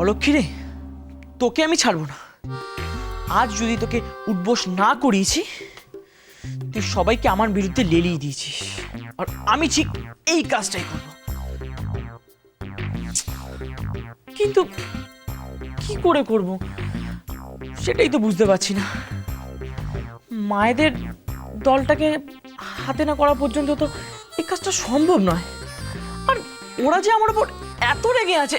অলক্ষী রে, তোকে আমি ছাড়বো না। আজ যদি তোকে উঠবোস না করিয়েছি, তুই সবাইকে আমার বিরুদ্ধে লেলিয়ে দিয়েছিস, আর আমি ঠিক এই কাজটাই করব। কিন্তু কি করে করব সেটাই তো বুঝতে পারছি না। মায়েদের দলটাকে হাতে না করা পর্যন্ত তো এই কাজটা সম্ভব নয়। আর ওরা যে আমার উপর এত রেগে আছে,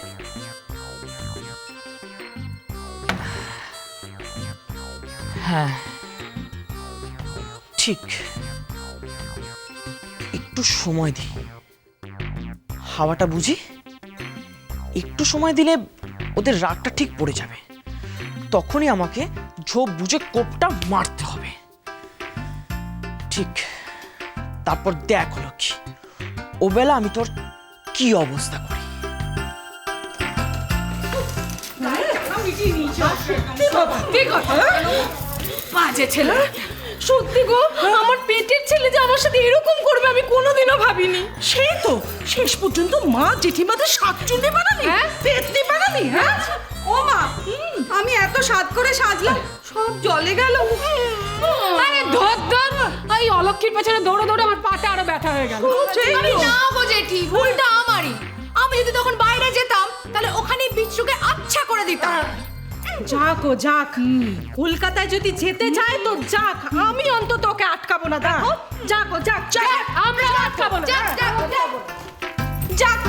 হ্যাঁ ঠিক, একটু সময় দিই, হাওয়াটা বুঝি, একটু সময় দিলে ওদের রাগটা ঠিক পড়ে যাবে। তখনই আমাকে ঝোপ বুঝে কোপটা মারতে হবে। ঠিক, তারপর দেখ লক্ষ্মী, ও বেলা আমি তোর কি অবস্থা করি। বাজে ছেলে, সত্যি গো, আমার পেটের ছেলে যে আমার সাথে এরকম করবে আমি কোনোদিনও ভাবিনি। সেই তো শেষ পর্যন্ত মা জেঠিমাদের শাকচুন্নি বানালি, পেতনি বানালি। হ্যাঁ ও মা, আমি এত স্বাদ করে সাজলাম, সব জলে গেল। আরে ধর ধর, এই অলক্ষীর পেছনে দৌড়ে দৌড়ে আমার পাটা আরো ব্যথা হয়ে গেল। আরে না গো জেঠি, ভুলটা আমারই। আমি যদি তখন বাইরে যেতাম তাহলে ওখানেই বিচ্ছুকে আচ্ছা করে দিতাম। যাক ও যাক, কলকাতায় যদি যেতে চায় তো যাক, আমি অন্তত ওকে আটকাবো না। দেখো, যাক ও যাক, যাক, আমরা আটকাবো না। যাক যাক যাক যাক।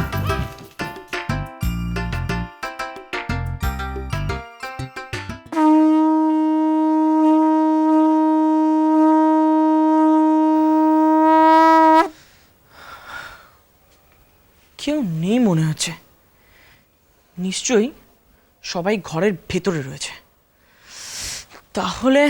কেউ নেই মনে হচ্ছে, নিশ্চয়ই সবাই ঘরের ভেতরে রয়েছে। তাহলে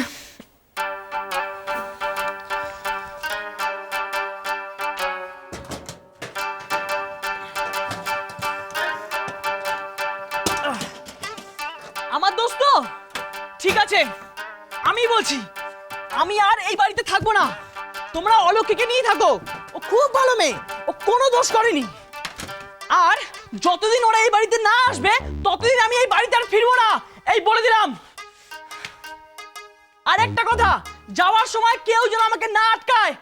আমার দোস্ত, ঠিক আছে আমি বলছি, আমি আর এই বাড়িতে থাকবো না। তোমরা অলক্ষীকে নিয়ে থাকো, ও খুব ভালো মেয়ে, ও কোনো দোষ করেনি। আর যতদিন ওরা এই বাড়িতে না আসবে ততদিন আমি এই বাড়িতে আর ফিরবো না, এই বলে দিলাম। আর একটা কথা, যাওয়ার সময় কেউ যেন আমাকে না আটকায়।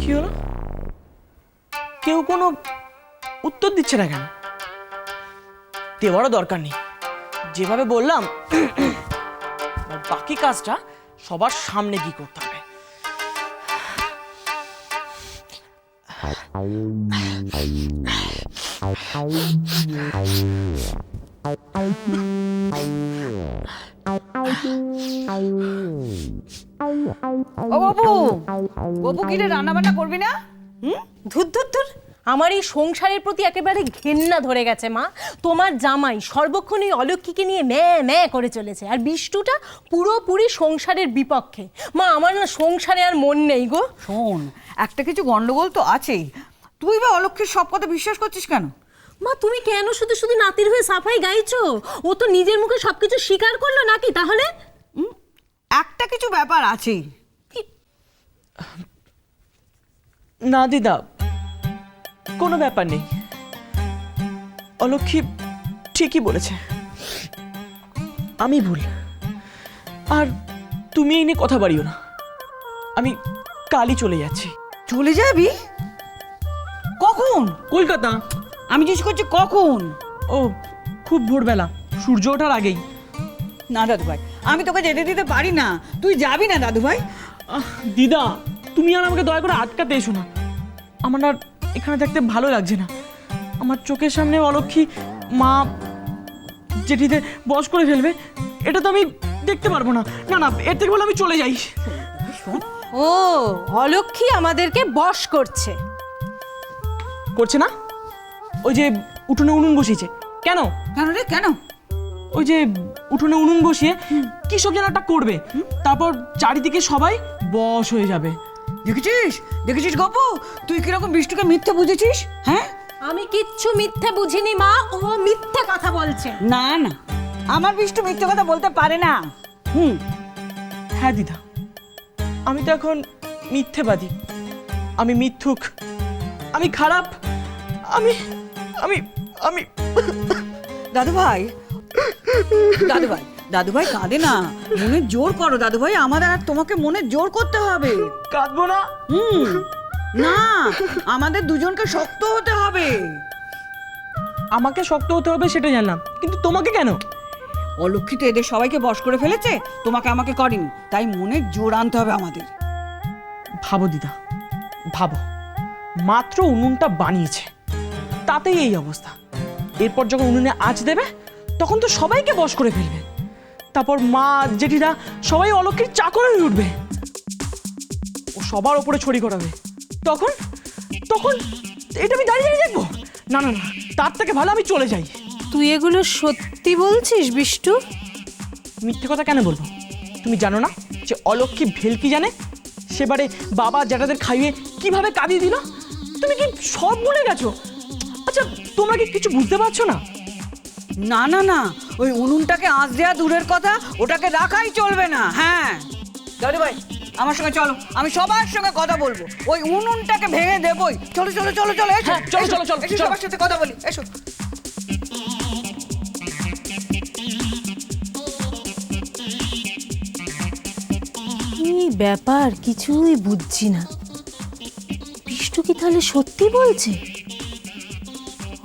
কি হলো? কেউ কোনো উত্তর দিচ্ছে না কেন? দেওয়ারও দরকার নেই, যেভাবে বললাম বাকি কাজটা সবার সামনে কি করতে হবে। ও বাবু, বাবু কি রে, রান্না বান্না করবি না? ধুর ধুর ধুর, আমার এই সংসারের প্রতি একেবারে ঘেন্না ধরে গেছে মা। তোমার জামাই সর্বক্ষণই অলক্ষীকে নিয়ে ম্যাঁ ম্যাঁ করে চলেছে, আর বিষ্টুটা পুরোপুরি সংসারের বিপক্ষে। মা, আমার না সংসারে আর মন নেই গো। শোন, একটা কিছু গন্ডগোল তো আছেই। তুই বা অলক্ষীর সব কথা বিশ্বাস করছিস কেন? মা, তুমি কেন শুধু শুধু নাতির হয়ে সাফাই গাইছো? ও তো নিজের মুখে সবকিছু স্বীকার করলো নাকি তাহলে? একটা কিছু ব্যাপার আছেই। না দিদা, কোনো ব্যাপার নেই, অলক্ষী ঠিকই বলেছে, আমি ভুল। আর তুমি এই নিয়ে কথা বাড়িও না, আমি কালই চলে যাচ্ছি। চলে যাবি? কখন? কলকাতা। আমি জিজ্ঞেস করছি কখন? ও, খুব ভোরবেলা, সূর্য ওঠার আগেই। না দাদু ভাই, আমি তোকে যেতে দিতে পারি না। তুই যাবি না দাদু ভাই? দিদা, তুমি আর আমাকে দয়া করে আটকাতে এসো না। আমার আর এখানে থাকতে ভালো লাগছে না। আমার চোখের সামনে অলক্ষী মা জেঠিতে বশ করে ফেলবে, এটা তো আমি দেখতে পারবো না। না না, এর থেকে বলে আমি চলে যাই। ও, অলক্ষী আমাদেরকে বশ করছে? করছে না? ওই যে উঠোনে উনুন বসিয়েছে। কেন? কেন রে, কেন? ওই যে উঠোনে উনুন বসিয়ে কি সব যেন একটা করবে, তারপর চারিদিকে সবাই বশ হয়ে যাবে। দেখেছিস দেখেছিস গপু, তুই কিরকম বিষ্টুকে মিথ্যে বুঝেছিস? হ্যাঁ, আমি কিচ্ছু মিথ্যে বুঝিনি মা, ও মিথ্যে কথা বলছে। না না, আমার বিষ্টু মিথ্যে কথা বলতে পারে না। হ্যাঁ দিদা, আমি তো এখন মিথ্যেবাদী, আমি মিথ্যুক, আমি খারাপ, আমি আমি আমি দাদু ভাই, দাদু ভাই, দাদু ভাই কাঁদে না, মনে জোর করো দাদু ভাই, আমাদের আর তোমাকে মনে জোর করতে হবে। কাঁদবো না। না, আমাদের দুজনকে শক্ত হতে হবে। আমাকে শক্ত হতে হবে সেটা জানলাম, কিন্তু তোমাকে কেন? অলক্ষিত এদের সবাইকে বশ করে ফেলেছে, তোমাকে আমাকে করেনি, তাই মনে জোর আনতে হবে আমাদের। ভাবো দিদা, ভাবো, মাত্র উনুনটা বানিয়েছে, তাতেই এই অবস্থা। এরপর যখন উনুনে আঁচ দেবে তখন তো সবাইকে বশ করে ফেলবে, তারপর মা জেঠিরা সবাই অলক্ষীর চাকর হয়ে উঠবে, ও সবার ওপরে ছড়ি করাবে। তখন তখন এটা আমি দাঁড়িয়ে দাঁড়িয়ে দেখবো? না না না, তার থেকে ভালো আমি চলে যাই। তুই এগুলো সত্যি বলছিস বিষ্টু? মিথ্যে কথা কেন বলবো? তুমি জানো না যে অলক্ষী ভেলকি জানে? সেবারে বাবা জ্যাঠাদের খাইয়ে কিভাবে কাঁদিয়ে দিল? তুমি কি সব ভুলে গেছো? আচ্ছা, তোমরা কি কিছু বুঝতে পারছো না? না না না, ওই উনুনটাকে আঁচ দেওয়া দূরের কথা, ওটাকে রাখাই চলবে না। হ্যাঁ দাদু ভাই, আমার সঙ্গে চলো, আমি সবার সঙ্গে কথা বলবো, ওই উনুনটাকে ভেঙে দেবই। চলো চলো চলো চলো, এসো হ্যাঁ, চলো, চলো, চলো, এসো, চলো। সবার সাথে কথা বলি, এসো। কি ব্যাপার, কিছুই বুঝছি না। বিষ্টু কি তাহলে সত্যি বলছে?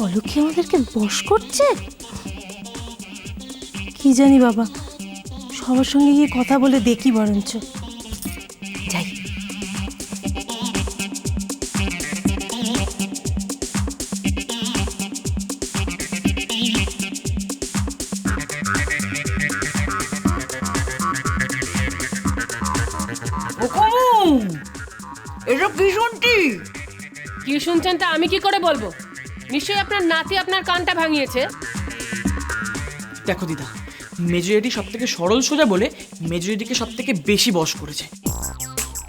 অলক্ষী আমাদেরকে বশ করছে? কি জানি বাবা, সবার সঙ্গে গিয়ে কথা বলে দেখি বরঞ্চ। যাই। এসব কি শুনছি? কি শুনছেন তা আমি কি করে বলবো? নিশ্চয়ই আপনার নাতি আপনার কানটা ভাঙিয়েছে। দেখো দিদা, মেজরিটি সব থেকে সরল সোজা বলে মেজরিটিকে সব থেকে বেশি বশ করেছে।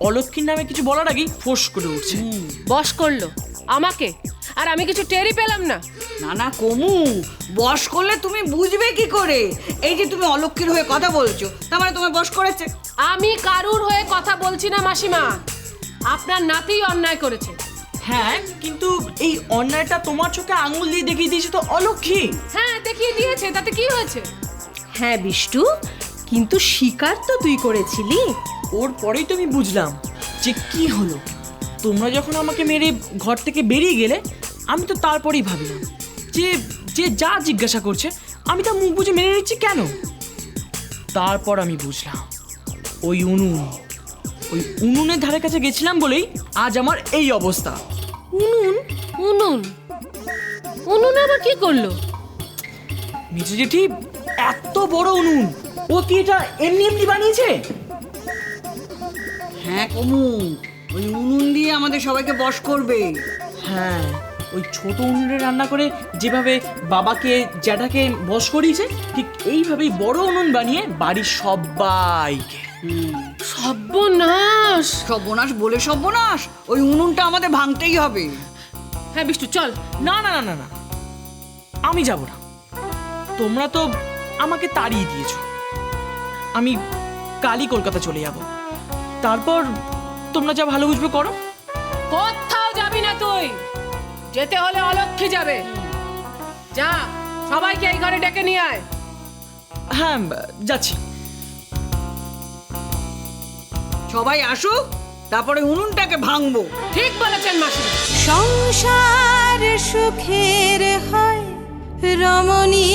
অলক্ষীর নামে কিছু বলার আগেই ফোর্স করে উঠছে। বশ করলো আমাকে, আর আমি কিছু টেরই পেলাম না। না না কমু, বশ করলে তুমি বুঝবে কি করে? এই যে তুমি অলক্ষীর হয়ে কথা বলছো, তার মানে তোমায় বশ করেছে। আমি কারুর হয়ে কথা বলছি না মাসিমা, আপনার নাতিই অন্যায় করেছে। হ্যাঁ, কিন্তু এই অন্যায়টা তোমার চোখে আঙুল দিয়ে দেখিয়ে দিয়েছে তো অলক্ষী। হ্যাঁ, দেখিয়ে দিয়েছে, তাতে কি হয়েছে? হ্যাঁ বিষ্টু, কিন্তু স্বীকার তো তুই করেছিলি। ওর পরেই তো আমি বুঝলাম যে কি হলো। তোমরা যখন আমাকে মেরে ঘর থেকে বেরিয়ে গেলে, আমি তো তারপরেই ভাবলাম যে যে যা জিজ্ঞাসা করছে আমি তা মুখ বুঝে মেনে নিচ্ছি কেন। তারপর আমি বুঝলাম ওই উনুনের ধারে কাছে গেছিলাম বলেই আজ আমার এই অবস্থা। উনুন উনুন উনুন আবার কি করলো? মেজো জেঠি এত বড় উনুন, ও কি এটা এমনি এমনি বানিয়েছে? হ্যাঁ কমু, ওই উনুন দিয়ে আমাদের সবাইকে বশ করবে। হ্যাঁ, ওই ছোট উনুনে রান্না করে যেভাবে বাবাকে জ্যাঠাকে বশ করিয়েছে, ঠিক এইভাবেই বড় উনুন বানিয়ে বাড়ির সবাইকে। সর্বনাশ! সর্বনাশ বলে সর্বনাশ, ওই উনুনটা আমাদের ভাঙতেই হবে। হ্যাঁ বিষ্টু, চল। না না না না না, আমি যাব না। তোমরা তো আমাকে তাড়িয়ে দিয়েছো, আমি কালই কলকাতা চলে যাব। তারপর তোমরা যা ভালো বুঝবে করো। কোথাও যাবি না তুই, যেতে হলে অলক্ষী যাবে। যা, সবাইকে এই ঘরে ডেকে নিয়ে আয়। হ্যাঁ, যাচ্ছি। সবাই আসুক, তারপরে উনুনটাকে ভাঙবো। ঠিক বলেছেন মাসি। সংসার সুখের হয় রমণী